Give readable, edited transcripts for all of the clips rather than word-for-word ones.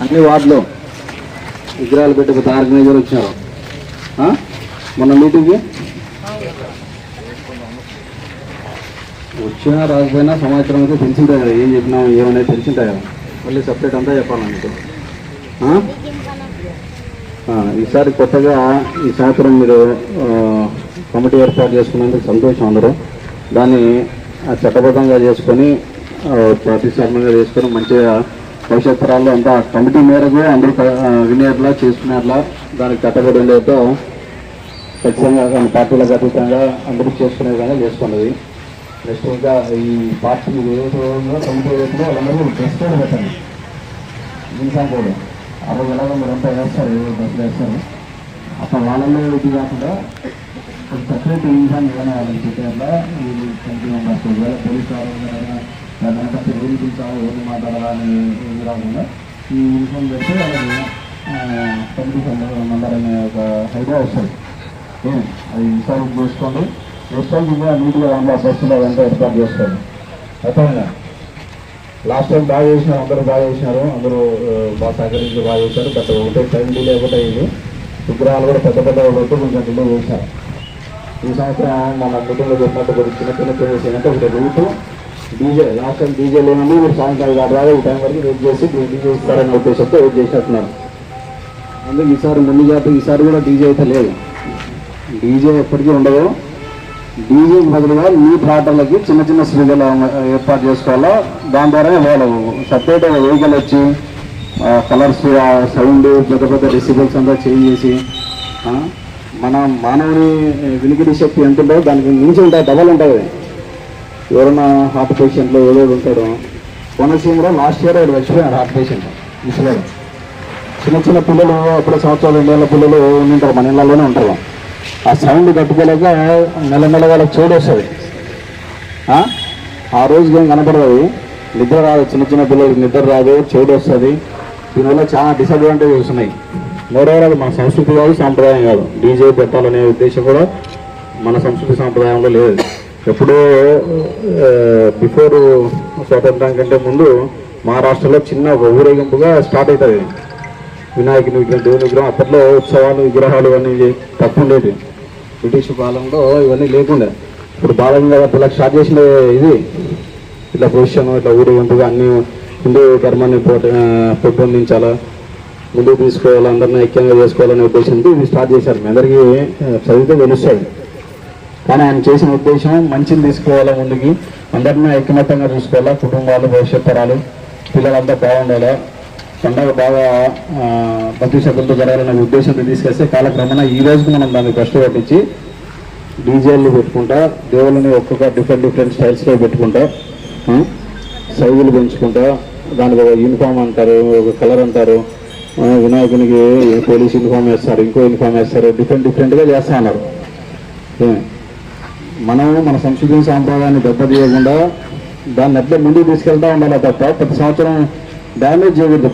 అన్ని వార్డులో విగ్రహాలు పెట్టి ఒక ఆర్గనైజర్ వచ్చారు మొన్న మీటింగ్కి. వచ్చినా రాకపోయినా సమాచారం అయితే తెలిసింటాయి కదా, ఏం చెప్పినాం ఏమనేది తెలిసింటాయి కదా, మళ్ళీ సపరేట్ అంతా చెప్పాలి మీకు. ఈసారి కొత్తగా ఈ సంవత్సరం మీరు కమిటీ ఏర్పాటు చేసుకున్నందుకు సంతోషం. అందరూ దాన్ని చట్టబద్ధంగా చేసుకొని ప్రతిష్టాత్మకంగా చేసుకొని మంచిగా భవిష్యత్ తరాల్లో అంతా కమిటీ మేరకు అందరూ వినేట్లా చేసుకునేట్లా దానికి కట్టబడి ఉండేతో ఖచ్చితంగా పార్టీలకు అతీతంగా అందరూ చేసుకునే విధంగా చేసుకున్నది. నెక్స్ట్ ఇంకా ఈ పార్టీ ఏదైతే కమిటీ ఏదైతే వాళ్ళందరూ డ్రెస్ కోడ్ పెట్టండి. యూనిఫామ్ కోడ్ ఆ రోజు ఎలాగో మీరంతా వేస్తారు, డ్రెస్సులు వేస్తారు. అసలు వాళ్ళలో ఇది కాకుండా సపరేట్ యూనిఫామ్ ఏదైనా వాళ్ళని పెట్టేలా వీళ్ళు కమిటీ మెంబర్స్ పోలీసు వాళ్ళు దానికంటే ఏం పిలిచాలో ఏమి మాట్లాడాలని ఏమి రాకుండా ఈ యూనిఫామ్ పెడితే వాళ్ళకి కమిటీ మెంబర్ అనే ఒక ఐడియా వస్తుంది. అది ఈసారి చేసుకోండి. రెస్టారెంట్ ఇంకా నీట్గా దాంట్లో బస్సులో అదంతా ఏర్పాటు చేసుకోండి. అర్థమైనా లాస్ట్ టైం బాగా చేసినారు, అందరూ బాగా చేసినారు, అందరూ బాగా సహకరించి బాగా చేశారు. గత ఒకటే టైం డిలే ఒకటే ఇది విగ్రహాలు కూడా పెద్ద పెద్ద ఒకటి కొంచెం డిలే చేశారు. ఈ సంవత్సరం మన మీటింగ్లో చెప్పినట్టు కొద్దిగా చిన్న చిన్న చేంజెస్ ఏంటంటే ఒకటి route DJ, last time DJ లేనండి మీరు సాయంకాలం దాకా ఈ టైం వరకు వెయిట్ చేసి డీజే ఇస్తారనే ఉద్దేశంతో వెయిట్ చేసేస్తున్నారు. అందుకే ఈసారి ముందు జాతర ఈసారి కూడా డీజే అయితే లేదు. డీజే ఎప్పటికీ ఉండదు. డీజేకి బదులుగా మీ పాటలకి చిన్న చిన్న స్పీకర్లు ఏర్పాటు చేసుకోవాలా. దాని ద్వారా వాళ్ళు సపరేట్ వెహికల్ వచ్చి కలర్స్ సౌండ్ పెద్ద పెద్ద డెసిబల్స్ అంతా చేంజ్ చేసి మన మానవుని వినికిడి శక్తి ఎంత ఉంటుందో దానికి మించి ఉంటుంది, డబల్ ఉంటుంది. ఎవరైనా హార్ట్ పేషెంట్లో ఏదో ఉంటాడు. కోనసీమలో లాస్ట్ ఇయర్ వాడు వచ్చిపోయాడు హార్ట్ పేషెంట్ ముసలాడు. చిన్న చిన్న పిల్లలు అప్పుడే సంవత్సరాలు 2 ఏళ్ళ పిల్లలు ఉంటారు, మన ఇళ్ళలోనే ఉంటారు. ఆ సౌండ్ కట్టుకోలేక నెల నెల వాళ్ళకి చోటు వస్తుంది. ఆ రోజుకి ఏం కనపడదు, నిద్ర రాదు. చిన్న చిన్న పిల్లలకి నిద్ర రాదు, చోటు వస్తుంది. దీనివల్ల చాలా డిసడ్వాంటేజెస్ ఉన్నాయి. మరోవర్ అది మన సంస్కృతి కాదు, సాంప్రదాయం కాదు. డీజే పెట్టాలనే ఉద్దేశం కూడా మన సంస్కృతి సాంప్రదాయంలో లేదు. ఎప్పుడో బిఫోర్ స్వాతంత్రం కంటే ముందు మహారాష్ట్రలో చిన్న ఒక ఊరేగింపుగా స్టార్ట్ అవుతుంది వినాయకుని విగ్రహం, దేవుని విగ్రహం. అప్పట్లో ఉత్సవాలు విగ్రహాలు ఇవన్నీ తక్కువ ఉండేది. బ్రిటిష్ కాలంలో ఇవన్నీ లేకుండా ఇప్పుడు బాలంగా ఇలా స్టార్ట్ చేసిన ఇది ఇట్లా పొజిషన్ ఇట్లా ఊరేగింపుగా అన్ని హిందూ ధర్మాన్ని పెంపొందించాలా, ముందుకు తీసుకోవాలా, అందరినీ ఐక్యంగా చేసుకోవాలనే ఉద్దేశంతో ఇది స్టార్ట్ చేశారు. మీ అందరికీ చదివితే తెలుస్తుంది. కానీ ఆయన చేసిన ఉద్దేశం మంచిని తీసుకోవాలా, ముందుకి అందరినీ ఐకమత్యంగా చూసుకోవాలా, కుటుంబాలు భవిష్యత్ తరాలు పిల్లలంతా బాగుండాలా, పండుగ బాగా భక్తి శ్రద్ధలతో జరగాలనే ఉద్దేశంతో తీసుకొస్తే కాలక్రమేణా ఈ రోజుకి మనం దాన్ని కష్టపట్టించి డీజేలు పెట్టుకుంటా, దేవుళ్ళని ఒక్కొక్క డిఫరెంట్ స్టైల్స్లో పెట్టుకుంటా, సైజులు పెంచుకుంటా, దానికి ఒక యూనిఫామ్ అంటారు, ఒక కలర్ అంటారు, వినాయకునికి పోలీస్ యూనిఫామ్ వేస్తారు, ఇంకో యూనిఫామ్ వేస్తారు, డిఫరెంట్గా చేస్తూ ఉన్నారు. మనం మన సంస్కృతి సాంప్రదాయాన్ని దెబ్బతీయకుండా దాన్ని ఎట్లా ముందుకు తీసుకెళ్తా ఉండాలి తప్ప ప్రతి సంవత్సరం డ్యామేజ్ చేయకూడదు.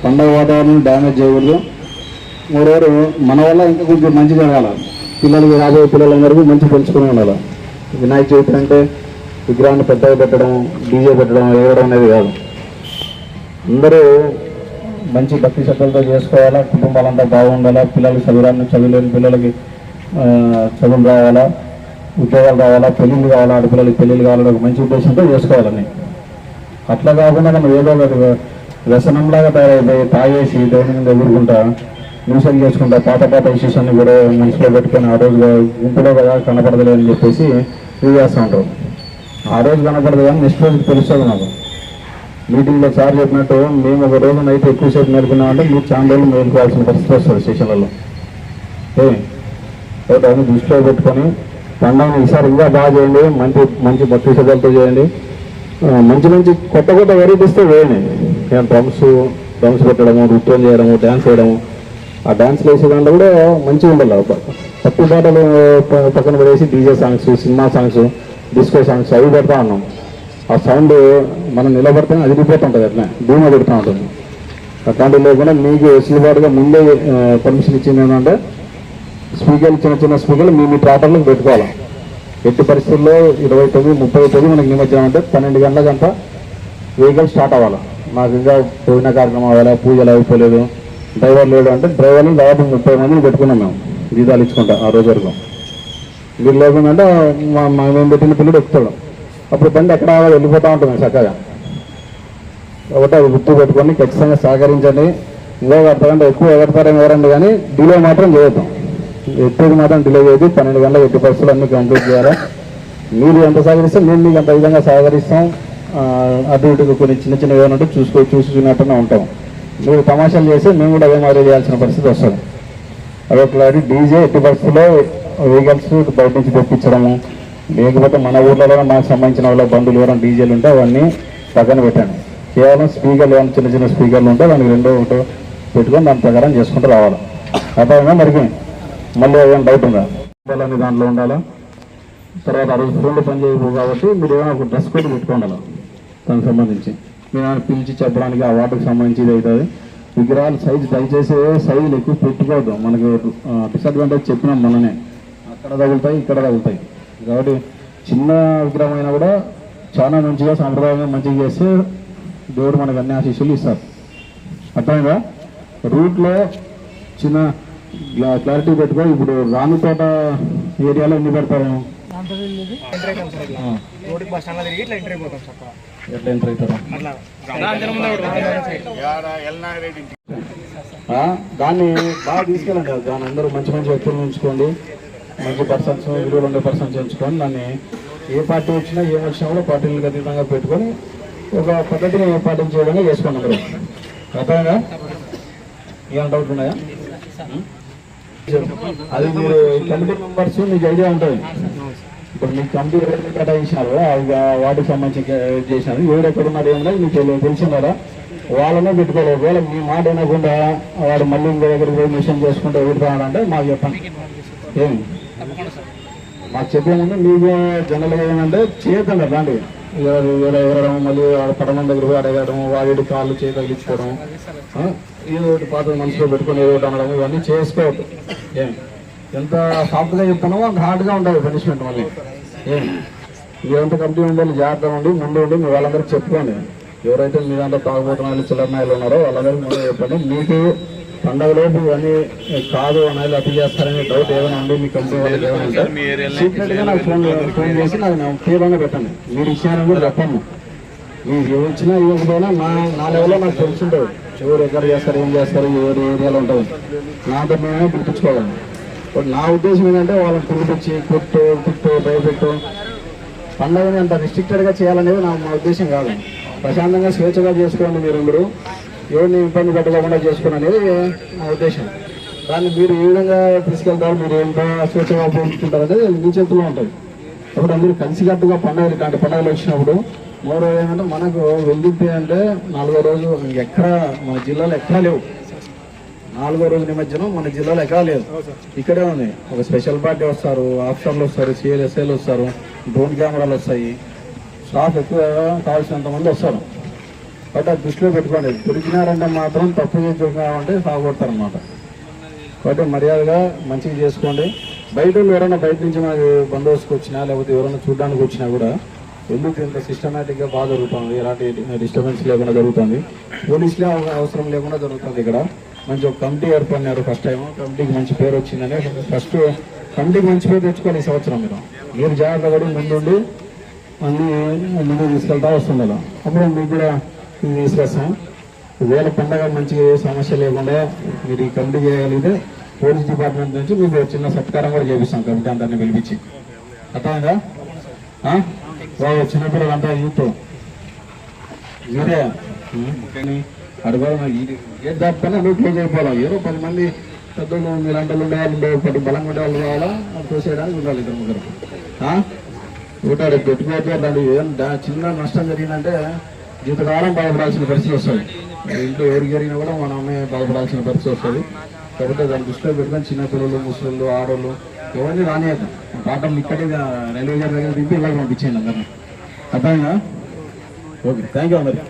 పండుగ వాతావరణం డ్యామేజ్ చేయకూడదు. మరోవరు మన వల్ల ఇంకా కొంచెం మంచి జరగాలి. పిల్లలకి రాబోయే పిల్లలందరికీ మంచి తెలుసుకుని ఉండాలి. వినాయక చవితి అంటే విగ్రహాన్ని పెద్దగా పెట్టడం, డీజే పెట్టడం, వేయడం అనేది కాదు. అందరూ మంచి భక్తి శ్రద్ధలతో చేసుకోవాలా, కుటుంబాలంతా బాగుండాలా, పిల్లలకి చదువులేని పిల్లలకి చదువులు రావాలా, ఉద్యోగాలు రావాలా, పెళ్ళిళ్ళు కావాలా, ఆడపిల్లలకి పెళ్ళిళ్ళు కావాలని ఒక మంచి ఉద్దేశంతో చేసుకోవాలని. అట్లా కాకుండా మనం ఏదో ఒక వ్యసనంలాగా తయారైపోయి తాగేసి దేవుని మీద ఎదుర్కొంటా న్యూసెల్ చేసుకుంటా పాత ఇష్యూస్ అన్ని కూడా మనసులో పెట్టుకొని ఆ రోజు గుంపులో కదా కనపడదులే అని చెప్పేసి ఇది చేస్తూ ఉంటారు. ఆ రోజు కనపడదు కానీ నెక్స్ట్ రోజుకి తెలుస్తుంది. నాకు మీటింగ్లో సార్ చెప్పినట్టు మేము ఒక రోజు నైట్ ఎక్కువసేపు నడిపినామంటే మీరు చాలా రోజులు మేలుకోవాల్సిన పరిస్థితి వస్తుంది స్టేషన్లలో. అవన్నీ దృష్టిలో పెట్టుకొని పండుగను ఈసారి ఇంకా బాగా చేయండి, మంచి భక్తి శ్రద్ధలతో చేయండి. మంచి కొత్త వెరైటీస్తో వేయండి. డ్రమ్స్ పెట్టడము, నృత్యం చేయడము, డ్యాన్స్ వేయడము. ఆ డ్యాన్స్లు వేసే దాంట్లో కూడా మంచిగా ఉండాలి. తక్కువ పాటలు పక్కన పడేసి DJ songs, cinema songs, disco songs అవి పెడతా ఉన్నాం. ఆ సౌండ్ మనం నిలబడితే అది దిగిపోతుంటుంది, అట్లా ధూమ పెడుతూ ఉంటుంది. అట్లాంటివి లేకుండా మీకు వెసులుబాటుగా ముందే పర్మిషన్ ఇచ్చింది ఏంటంటే స్పీకర్లు, చిన్న స్పీకర్లు మీ ప్రాంతాలకు పెట్టుకోవాలి. ఎట్టి పరిస్థితుల్లో 29, 30 మనకి నిమజ్జనం అంటే 12 గంటలకంతా వెహికల్ స్టార్ట్ అవ్వాలి. మాకు ఇంకా పోయిన కార్యక్రమం అవ్వాలి, పూజలు అయిపోలేదు, డ్రైవర్ లేడు అంటే డ్రైవర్లు దాదాపు 30 మందిని పెట్టుకున్నాం మేము జీతాలు ఇచ్చుకుంటా ఆ రోజు వరకు. మీరు లేకుందంటే మేము పెట్టిన పిల్లడు ఎక్కుతాడు, అప్పుడు బండి ఎక్కడ వెళ్ళిపోతూ ఉంటుంది చక్కగా. కాబట్టి అది గుర్తు పెట్టుకొని ఖచ్చితంగా సహకరించండి. ఇంకా కడతారంటే ఎక్కువ ఎగడతారేమో ఎవరండి, కానీ డిలే మాత్రం చేయొద్దాం. ఎప్పుడు మాత్రం డిలే చేయదు. 12 గంటలకు ఎట్టి పరిస్థితులు అన్నీ కంప్లీట్ చేయాలి. మీరు ఎంత సహకరిస్తే మేము మీకు అంత విధంగా సహకరిస్తాం. అటు ఇటు కొన్ని చిన్న చిన్న ఏమైనా చూసుకున్నట్టుగా ఉంటాం. మీరు తమాషాలు చేసి మేము కూడా అదే మాదిరి చేయాల్సిన పరిస్థితి వస్తుంది. అదొకటి డీజే ఎట్టి పరిస్థితుల్లో వెహికల్స్ బయట నుంచి తెప్పించడము, లేకపోతే మన ఊర్లలో మనకు సంబంధించిన వాళ్ళ బంధువులు ఎవరైనా డీజేలు ఉంటే అవన్నీ పక్కన పెట్టండి. కేవలం స్పీకర్లు ఏమైనా చిన్న చిన్న స్పీకర్లు ఉంటే దానికి 2 ఒకటో పెట్టుకొని దాని ప్రకారం చేసుకుంటూ రావాలి. అర్థమైనా మరికి మళ్ళీ ఏమైనా డౌట్ ఉందా అని దాంట్లో ఉండాలా. తర్వాత ఆ రోజు ఫోన్లో పని చేయవు కాబట్టి మీరు ఏమైనా ఒక డ్రెస్ కోడ్ పెట్టుకోండాలి. దానికి సంబంధించి మీరు పిలిచి చెప్పడానికి ఆ వాటికి సంబంధించి ఇది అవుతుంది. విగ్రహాలు సైజు దయచేసి సైజులు ఎక్కువ పెట్టుకోవద్దు. మనకు డిసడ్వాంటేజ్ చెప్పినాం మననే, అక్కడ తగులుతాయి ఇక్కడ తగులుతాయి. కాబట్టి చిన్న విగ్రహం అయినా కూడా చాలా మంచిగా సాంప్రదాయంగా మంచిగా చేస్తే దేవుడు మనకు అన్ని ఆశీస్సులు ఇస్తారు. అర్థమైందా? రూట్లో చిన్న క్లారిటీ పెట్టుకో. ఇప్పుడు రాణితోట ఏరియాలో ఎన్ని పెడతారు, ఎట్లా ఎంటర్ అవుతారు? దాన్ని బాగా తీసుకెళ్ళండి. దాన్ని అందరూ మంచి మంచి వ్యక్తులు ఉంచుకోండి, మంచి పర్సన్స్, విలువలు ఉండే పర్సన్స్ ఎంచుకొని దాన్ని ఏ పార్టీ వచ్చినా ఏం వచ్చినా కూడా పార్టీలకు అతీతంగా పెట్టుకొని ఒక పద్ధతిని పాటించే విధంగా చేసుకోండి అందరూ. అర్థమైందా? ఏమైనా డౌట్ ఉన్నాయా? అది మీరు కమిటీ మెంబర్స్ మీకు ఐడియా ఉంటుంది. ఇప్పుడు మీకు కమిటీ ఎవరైతే కేటాయించినారో వాటికి సంబంధించి చేసినారు, ఎవరు ఎక్కడున్నారు ఏమన్నా మీకు తెలిసిన కదా, వాళ్ళనే పెట్టుకోవాలి. ఒకవేళ మీ మాట వినకుండా వాడు మళ్ళీ ఇంకో దగ్గరికి పోయి మిషన్ చేసుకుంటే ఎగురుతాడంటే మాకు చెప్పండి. ఏమి మాకు చెప్పే ముందు మీకు జనరల్గా ఏమంటే చేయొద్దండి అలాంటివి. ఎగరడం, మళ్ళీ పడమం దగ్గర పోయి అడగడం, వాడి కాళ్ళు చేయి తగిలించుకోవడం, ఏదో ఒకటి పాత మనసులో పెట్టుకొని ఏదో ఒకటి అనడం, ఇవన్నీ చేసుకోవద్దు. ఏం ఎంత సాఫ్ట్గా చెప్తున్నామో అంత హార్డ్గా ఉంటుంది పనిష్మెంట్. మళ్ళీ ఏం ఇదంతా కంపెనీ ఉండాలి, జాగ్రత్తగా ఉండి ముందు ఉండి మీ వాళ్ళందరికీ చెప్పుకోండి. ఎవరైతే మీ దాంట్లో తాగుబోతున్న చిల్లరనాయలు ఉన్నారో వాళ్ళందరికీ ముందు చెప్పండి. మీకు పండగలోపు ఇవన్నీ కాదు అనేది అతి చేస్తారనే డౌట్ ఏదైనా ఉండి మీ కంపెనీ వాళ్ళకి ఏమైనా ఉంటే సీక్రెట్గా నాకు ఫోన్ చేసి నాకు తీవ్రంగా పెట్టండి. మీరు ఇచ్చారని కూడా చెప్పండి. మీకు ఇచ్చినా ఇవ్వకపోయినా నా లెవెల్లో నాకు తెలుసుంటుంది ఎవరు ఎక్కడ చేస్తారు, ఏం చేస్తారు, ఎవరు ఏరియాలో ఉంటుంది. నాతో మేమే పిలిపించుకోవాలి. బట్ నా ఉద్దేశం ఏంటంటే వాళ్ళని పిలిపించి తిట్టు భయపెట్టు పండుగని అంత రిస్ట్రిక్టెడ్గా చేయాలనేది మా ఉద్దేశం కాదు. ప్రశాంతంగా స్వేచ్ఛగా చేసుకోండి. మీరు అందరూ ఎవరిని ఇబ్బంది పెట్టకుండా చేసుకోండి అనేది నా ఉద్దేశం. దాన్ని మీరు ఏ విధంగా తీసుకెళ్తారు, మీరు ఎంత స్వేచ్ఛగా ఉపయోగించుకుంటారు అనేది మీ చేతుల్లో ఉంటుంది. కాబట్టి అందరూ కలిసికట్టుగా పండుగలు ఇలాంటి పండుగలు వచ్చినప్పుడు మరో ఏమంటే మనకు వెల్లింపి అంటే 4వ రోజు ఎక్కడా మన జిల్లాలో ఎక్కడా లేవు. 4వ రోజు నిమజ్జనం మన జిల్లాలో ఎక్కడా లేదు, ఇక్కడే ఉంది. ఒక స్పెషల్ పార్టీ వస్తారు, ఆఫీసర్లు వస్తారు, సిఎల్ఎస్ఐలు వస్తారు, డ్రోన్ కెమెరాలు వస్తాయి, స్టాఫ్ ఎక్కువ కావాల్సినంత మంది వస్తారు. కాబట్టి అది దృష్టిలో పెట్టుకోండి. దొరికినారంటే మాత్రం తప్పు చేసి దొరికినామంటే సాగొడతారనమాట. కాబట్టి మర్యాదగా మంచిగా చేసుకోండి. బయట ఎవరైనా బయట నుంచి మనకి బందోబస్తుకు వచ్చినా లేకపోతే ఎవరైనా చూడడానికి వచ్చినా కూడా ఎందుకు ఇంత సిస్టమేటిక్గా బాగా జరుగుతుంది, ఎలాంటి డిస్టర్బెన్స్ లేకుండా జరుగుతుంది, పోలీసులే అవసరం లేకుండా జరుగుతుంది. ఇక్కడ మంచి ఒక కమిటీ ఏర్పడినారు. ఫస్ట్ టైం కమిటీకి మంచి పేరు వచ్చిందని ఫస్ట్ కమిటీకి మంచి పేరు తెచ్చుకోవాలి. ఈ సంవత్సరం మీరు జాగ్రత్త పడి ముందుండి అన్నీ ముందుకు తీసుకెళ్తా వస్తుండాలి. అప్పుడు మీకు కూడా తీసుకొస్తాం. వేళ పండగ మంచిగా ఏ సమస్య లేకుండా మీరు ఈ కమిటీ చేయగలిగితే పోలీస్ డిపార్ట్మెంట్ నుంచి మీకు చిన్న సత్కారం కూడా చేపిస్తాం కమిటీ అందరినీ పిలిపించి. అర్థమైందా? చిన్నపిల్లలు అంతా యూత్ మీరే అడగాలి. ఏ దాటిపోయినా నువ్వు క్లోజ్ అయిపోవాలి. ఏదో 10 మంది పెద్దలు మీలాంటి ఉండేవాళ్ళు ఉండేవాళ్ళు బలంగా ఉండేవాళ్ళు కావాలా అది తోసేయడానికి ఉండాలి. 2 ఉంటాడు పెట్టుకోవద్దు. దాన్ని చిన్న నష్టం జరిగిందంటే జీవితకాలం బాధపడాల్సిన పరిస్థితి వస్తుంది. ఇంట్లో ఎవరికి జరిగినా కూడా మన అమ్మాయి బాధపడాల్సిన పరిస్థితి వస్తుంది. కాబట్టి దాన్ని దృష్టిలో పెట్టుకొని చిన్నపిల్లలు, ముసలు, ఆడవాళ్ళు ఎవరిని రానియద్దు. పాటలు ఇక్కడే రైల్వే గారి దగ్గర దింపి ఇలాగ పంపించేయండి అందరినీ. అర్థమైందా? ఓకే, థ్యాంక్ యూ అందరికి.